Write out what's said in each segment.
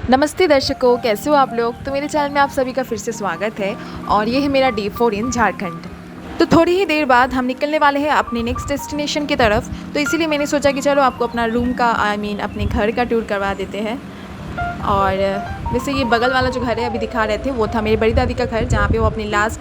नमस्ते दर्शकों, कैसे हो आप लोग। तो मेरे चैनल में आप सभी का फिर से स्वागत है और ये है मेरा डे 4 इन झारखंड। तो थोड़ी ही देर बाद हम निकलने वाले हैं अपने नेक्स्ट डेस्टिनेशन की तरफ। तो इसीलिए मैंने सोचा कि चलो आपको अपना रूम का अपने घर का टूर करवा देते हैं। और वैसे ये बगल वाला जो घर है अभी दिखा रहे थे, वो था मेरी बड़ी दादी का घर, जहाँ पे वो अपनी लास्ट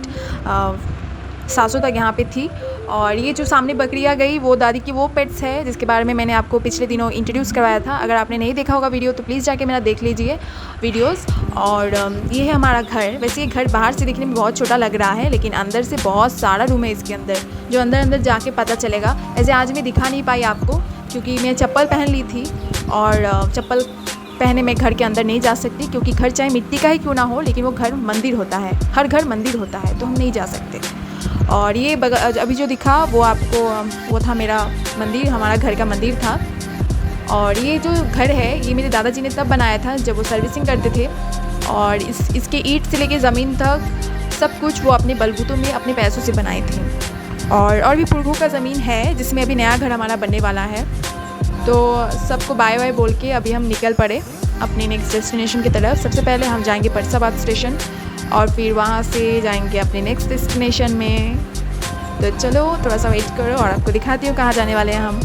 सासों तक यहाँ पे थी। और ये जो सामने बकरियाँ गई वो दादी की वो पेट्स है जिसके बारे में मैंने आपको पिछले दिनों इंट्रोड्यूस करवाया था। अगर आपने नहीं देखा होगा वीडियो तो प्लीज़ जाके मेरा देख लीजिए वीडियोस। और ये है हमारा घर। वैसे ये घर बाहर से दिखने में बहुत छोटा लग रहा है, लेकिन अंदर से बहुत सारा रूम है इसके अंदर, जो अंदर अंदर जाके पता चलेगा। ऐसे आज मैं दिखा नहीं पाई आपको क्योंकि मैं चप्पल पहन ली थी, और चप्पल पहने मैं घर के अंदर नहीं जा सकती क्योंकि घर चाहे मिट्टी का ही क्यों ना हो, लेकिन वो घर मंदिर होता है, हर घर मंदिर होता है, तो हम नहीं जा सकते। और ये अभी जो दिखा वो आपको वो था मेरा मंदिर, हमारा घर का मंदिर था। और ये जो घर है ये मेरे दादाजी ने तब बनाया था जब वो सर्विसिंग करते थे, और इसके ईंट से लेके ज़मीन तक सब कुछ वो अपने बलबूतों में अपने पैसों से बनाए थे। और भी पुरखों का ज़मीन है जिसमें अभी नया घर हमारा बनने वाला है। तो सबको बाय बाय बोल के अभी हम निकल पड़े अपने नेक्स्ट डेस्टिनेशन की तरफ। सबसे पहले हम जाएंगे परसाबाद स्टेशन और फिर वहाँ से जाएंगे अपने नेक्स्ट डेस्टिनेशन में। तो चलो थोड़ा सा वेट करो और आपको दिखाती हूँ कहाँ जाने वाले हैं हम।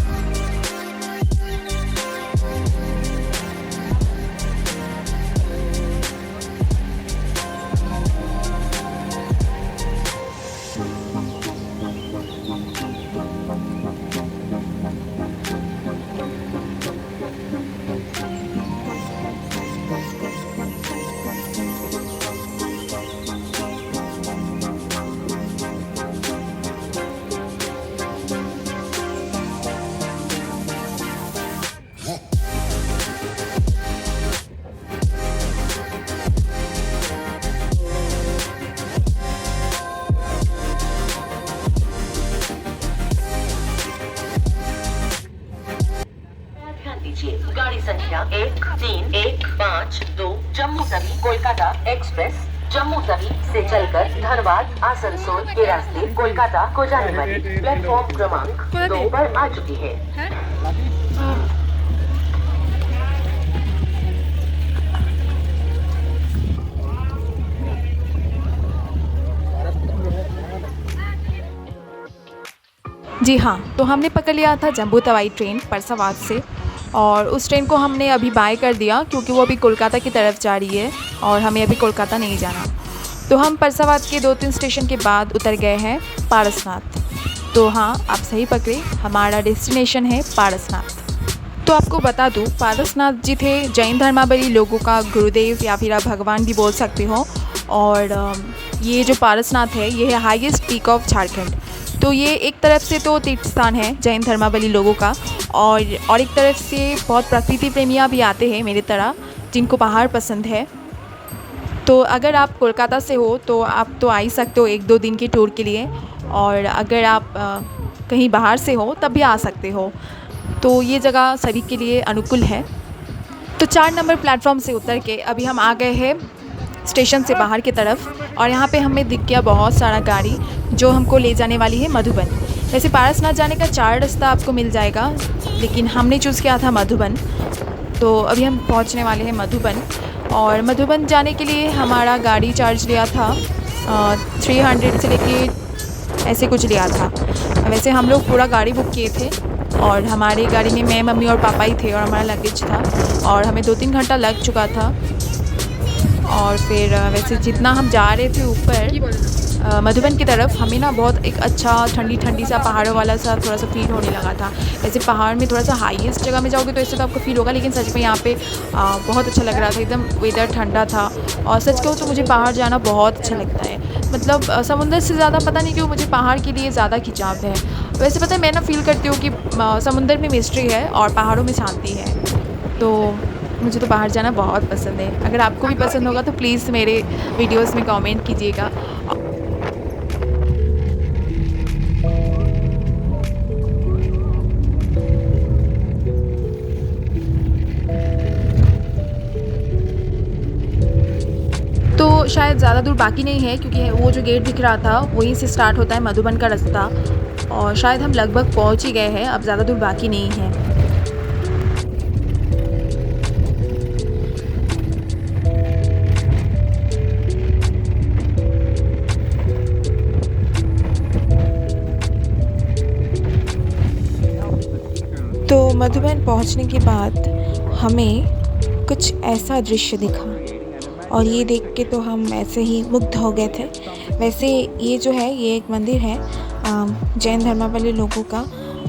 गाड़ी संख्या 1315 जम्मू तवी कोलकाता एक्सप्रेस जम्मू तवी से चलकर धनबाद आसनसोल के रास्ते कोलकाता को जाने वाली प्लेटफॉर्म क्रमांक 2 पर आ चुकी है। जी हाँ, तो हमने पकड़ लिया था जम्मू तवाई ट्रेन परसावाद से, और उस ट्रेन को हमने अभी बाय कर दिया क्योंकि वो अभी कोलकाता की तरफ जा रही है और हमें अभी कोलकाता नहीं जाना। तो हम परसावाद के 2-3 स्टेशन के बाद उतर गए हैं पारसनाथ। तो हाँ, आप सही पकड़े, हमारा डेस्टिनेशन है पारसनाथ। तो आपको बता दूँ, पारसनाथ जी थे जैन धर्मावलंबी लोगों का गुरुदेव या फिर आप भगवान भी बोल सकते हो। और ये जो पारसनाथ है ये है हाईएस्ट पीक ऑफ झारखंड। तो ये एक तरफ से तो तीर्थ स्थान है जैन धर्मावलंबी लोगों का, और एक तरफ से बहुत प्रकृति प्रेमियाँ भी आते हैं मेरी तरह, जिनको पहाड़ पसंद है। तो अगर आप कोलकाता से हो तो आप तो आ ही सकते हो 1-2 दिन के टूर के लिए, और अगर आप कहीं बाहर से हो तब भी आ सकते हो। तो ये जगह सभी के लिए अनुकूल है। तो 4 नंबर प्लेटफॉर्म से उतर के अभी हम आ गए हैं स्टेशन से बाहर की तरफ, और यहाँ पे हमें दिख गया बहुत सारा गाड़ी जो हमको ले जाने वाली है मधुबन। वैसे पारसनाथ जाने का 4 रास्ता आपको मिल जाएगा, लेकिन हमने चूज़ किया था मधुबन। तो अभी हम पहुँचने वाले हैं मधुबन, और मधुबन जाने के लिए हमारा गाड़ी चार्ज लिया था 300 से लेके ऐसे कुछ लिया था। वैसे हम लोग पूरा गाड़ी बुक किए थे, और हमारी गाड़ी में मैं, मम्मी और पापा ही थे, और हमारा लगेज था, और हमें 2-3 घंटा लग चुका था। और फिर वैसे जितना हम जा रहे थे ऊपर मधुबन की तरफ, हमें ना बहुत एक अच्छा ठंडी ठंडी सा पहाड़ों वाला सा थोड़ा सा फील होने लगा था। ऐसे पहाड़ में थोड़ा सा हाईएस्ट जगह में जाओगे तो ऐसे तो आपको फील होगा, लेकिन सच में यहाँ पे बहुत अच्छा लग रहा था, एकदम वेदर ठंडा था। और सच कहूँ तो मुझे पहाड़ जाना बहुत अच्छा लगता है, मतलब समुंदर से ज़्यादा पता नहीं क्यों मुझे पहाड़ के लिए ज़्यादा खिंचाव है। वैसे पता है, मैं ना फील करती हूँ कि समुंदर में मिस्ट्री है और पहाड़ों में शांति है। तो मुझे तो बाहर जाना बहुत पसंद है। अगर आपको भी पसंद होगा तो प्लीज़ मेरे वीडियोस में कमेंट कीजिएगा। तो शायद ज़्यादा दूर बाकी नहीं है, क्योंकि वो जो गेट दिख रहा था वहीं से स्टार्ट होता है मधुबन का रास्ता, और शायद हम लगभग पहुंच ही गए हैं, अब ज़्यादा दूर बाकी नहीं है। तो मधुबन पहुंचने के बाद हमें कुछ ऐसा दृश्य दिखा और ये देख के तो हम ऐसे ही मुग्ध हो गए थे। वैसे ये जो है ये एक मंदिर है जैन धर्मावलंबी लोगों का,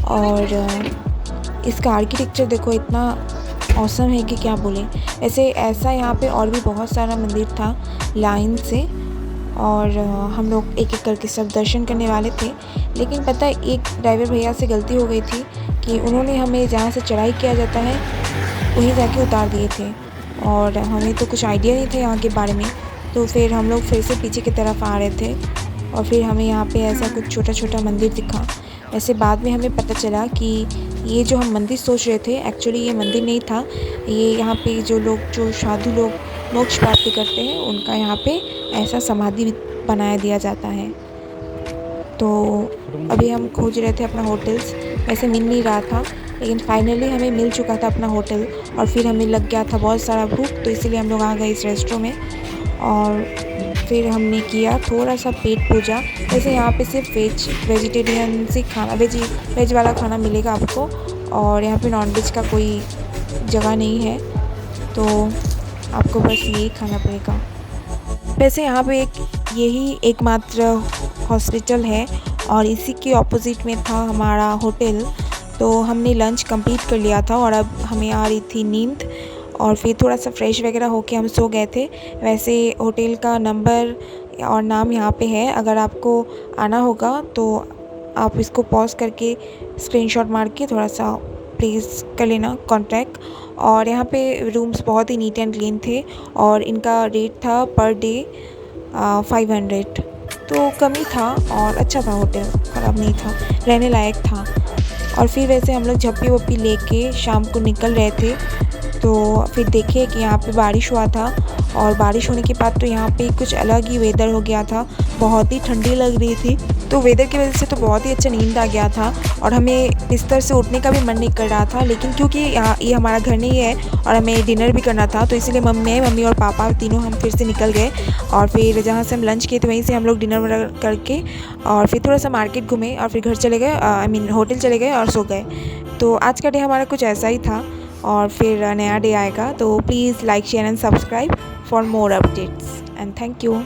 और इसका आर्किटेक्चर देखो इतना औसम है कि क्या बोलें। वैसे ऐसा यहाँ पे और भी बहुत सारा मंदिर था लाइन से, और हम लोग एक एक करके सब दर्शन करने वाले थे। लेकिन पता है एक ड्राइवर भैया से गलती हो गई थी कि उन्होंने हमें जहाँ से चढ़ाई किया जाता है वहीं जाके उतार दिए थे, और हमें तो कुछ आइडिया नहीं था यहाँ के बारे में। तो फिर हम लोग फिर से पीछे की तरफ आ रहे थे और फिर हमें यहाँ पे ऐसा कुछ छोटा छोटा मंदिर दिखा। वैसे बाद में हमें पता चला कि ये जो हम मंदिर सोच रहे थे एक्चुअली ये मंदिर नहीं था। ये यहाँ पे जो साधु लोग मोक्ष प्राप्ति करते हैं उनका यहाँ पे ऐसा समाधि बनाया दिया जाता है। तो अभी हम खोज रहे थे अपना होटल्स, वैसे मिल नहीं रहा था, लेकिन फाइनली हमें मिल चुका था अपना होटल। और फिर हमें लग गया था बहुत सारा भूख, तो इसीलिए हम लोग आ गए इस रेस्टोरेंट में और फिर हमने किया थोड़ा सा पेट पूजा। वैसे यहाँ पे सिर्फ वेजिटेरियन से खाना वेज वाला खाना मिलेगा आपको, और यहाँ पे नॉनवेज का कोई जगह नहीं है, तो आपको बस यही खाना पड़ेगा। वैसे यहाँ पे यही एकमात्र हॉस्पिटल है और इसी के ऑपोजिट में था हमारा होटल। तो हमने लंच कंप्लीट कर लिया था और अब हमें आ रही थी नींद, और फिर थोड़ा सा फ्रेश वगैरह होके हम सो गए थे। वैसे होटल का नंबर और नाम यहाँ पे है, अगर आपको आना होगा तो आप इसको पॉज करके स्क्रीनशॉट मार के थोड़ा सा प्लीज़ कर लेना कॉन्टैक्ट। और यहाँ पे रूम्स बहुत ही नीट एंड क्लीन थे और इनका रेट था पर डे 500, तो कम ही था और अच्छा था, होटल ख़राब नहीं था, रहने लायक था। और फिर वैसे हम लोग झप्पी वप्पी लेके शाम को निकल रहे थे, तो फिर देखे कि यहाँ पे बारिश हुआ था, और बारिश होने के बाद तो यहाँ पे कुछ अलग ही वेदर हो गया था, बहुत ही ठंडी लग रही थी। तो वेदर की वजह से तो बहुत ही अच्छा नींद आ गया था और हमें बिस्तर से उठने का भी मन नहीं कर रहा था। लेकिन क्योंकि ये हमारा घर नहीं है और हमें डिनर भी करना था, तो इसीलिए मम्मी और पापा तीनों हम फिर से निकल गए, और फिर जहाँ से हम लंच किए थे वहीं से हम लोग डिनर वगैरह करके और फिर थोड़ा सा मार्केट घूमे और फिर घर चले गए, होटल चले गए और सो गए। तो आज का डे हमारा कुछ ऐसा ही था, और फिर नया डे आएगा। तो please like share and subscribe for more updates and thank you.